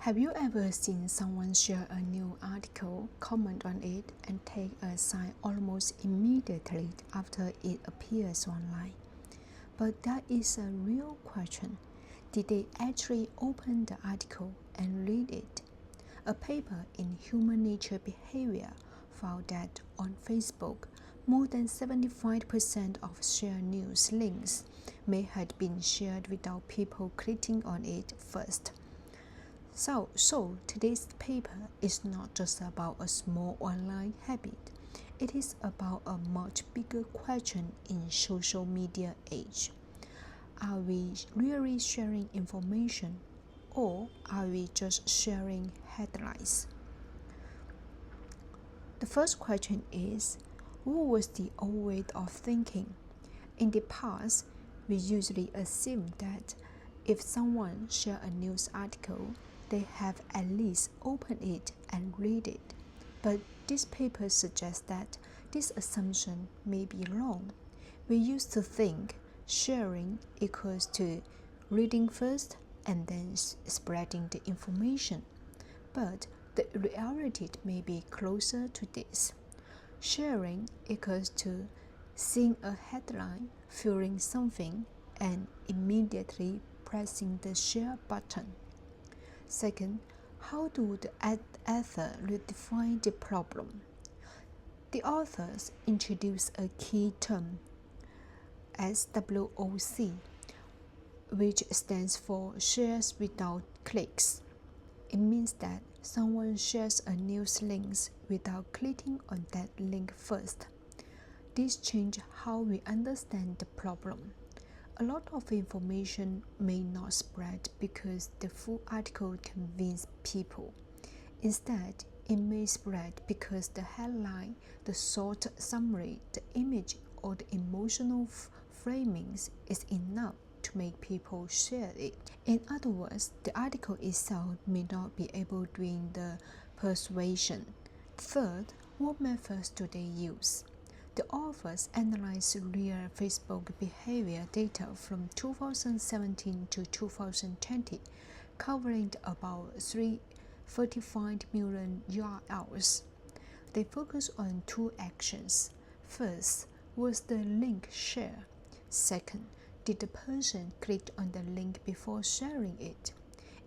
Have you ever seen someone share a new article, comment on it, and take a side almost immediately after it appears online? But that is a real question. Did they actually open the article and read it? A paper in Human Nature Behavior found that on Facebook, more than 75% of shared news links may have been shared without people clicking on it first. So today's paper is not just about a small online habit. It is about a much bigger question in social media age. Are we really sharing information, or are we just sharing headlines? The first question is, what was the old way of thinking? In the past, we usually assume that if someone shares a news article, they have at least opened it and read it. But this paper suggests that this assumption may be wrong. We used to think sharing equals to reading first and then spreading the information. But the reality may be closer to this. Sharing equals to seeing a headline, feeling something, and immediately pressing the share button. Second, how do the author redefine the problem? The authors introduce a key term, SWOC, which stands for shares without clicks. It means that someone shares a news link without clicking on that link first. This changes how we understand the problem. A lot of information may not spread because the full article convinces people. Instead, it may spread because the headline, the short summary, the image, or the emotional framings is enough to make people share it. In other words, the article itself may not be able to do the persuasion. Third, what methods do they use? The authors analyzed real Facebook behavior data from 2017 to 2020, covering about 35 million URLs. They focused on two actions. First, was the link shared? Second, did the person click on the link before sharing it?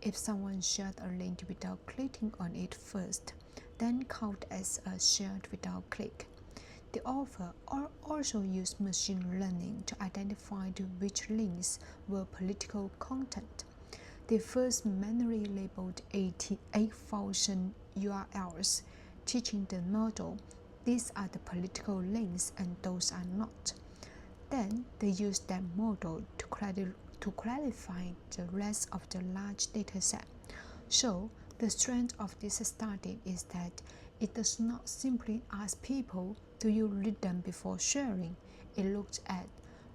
If someone shared a link without clicking on it first, then count as a shared without click. The author also used machine learning to identify which links were political content. They first manually labeled 8,000 URLs, teaching the model these are the political links and those are not. Then they used that model to clarify the rest of the large dataset. So the strength of this study is that it does not simply ask people, do you read them before sharing? It looks at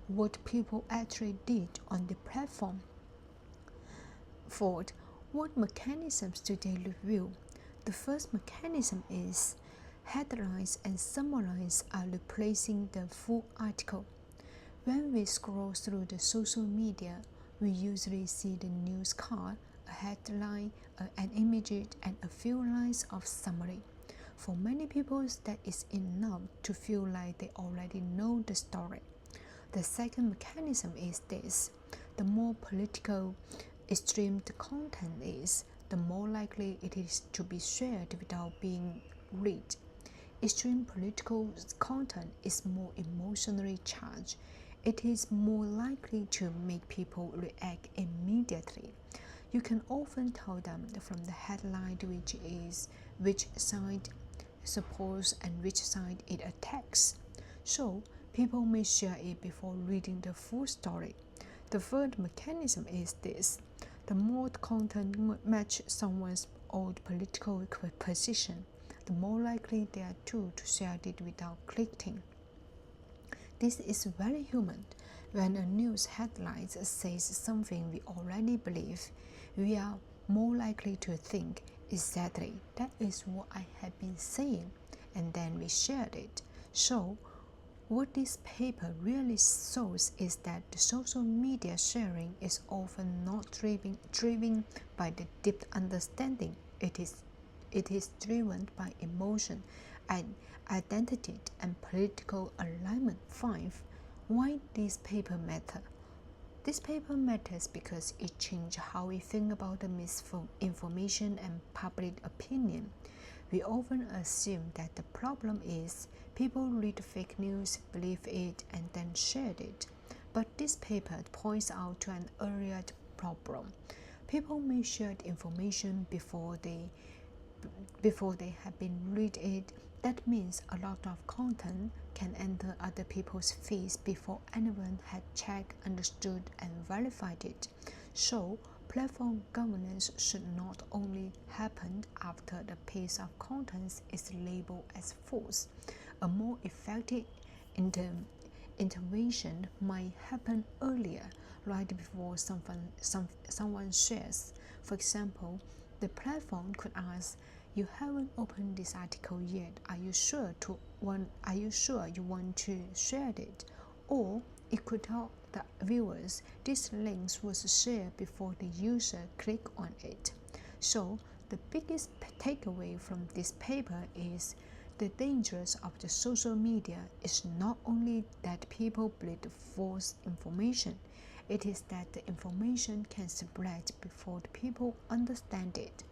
what people actually did on the platform. Fourth, what mechanisms do they review? The first mechanism is headlines and summaries are replacing the full article. When we scroll through the social media, we usually see the news card, a headline, an image, and a few lines of summary. For many people, that is enough to feel like they already know the story. The second mechanism is this. The more political extreme the content is, the more likely it is to be shared without being read. Extreme political content is more emotionally charged. It is more likely to make people react immediately. You can often tell them from the headline which side supports and which side it attacks. So people may share it before reading the full story. The third mechanism is this. The more content matches someone's old political position, the more likely they are to share it without clicking. This is very human. When a news headline says something we already believe, we are more likely to think, exactly, that is what I have been saying, and then we shared it. So, What this paper really shows is that the social media sharing is often not driven by the deep understanding. It is driven by emotion and identity and political alignment. 5. Why this paper matter? This paper matters because it changed how we think about the misinformation and public opinion. We often assume that the problem is people read fake news, believe it, and then share it. But this paper points out to an earlier problem. People may share information before they have been read it. That means a lot of content can enter other people's feeds before anyone had checked, understood, and verified it. So, platform governance should not only happen after the piece of content is labeled as false. A more effective intervention might happen earlier, right before someone shares. For example, the platform could ask, "You haven't opened this article yet. Are you sure you want to share it?" Or it could tell the viewers this link was shared before the user clicked on it. So the biggest takeaway from this paper is the dangers of the social media is not only that people believe false information, it is that the information can spread before the people understand it.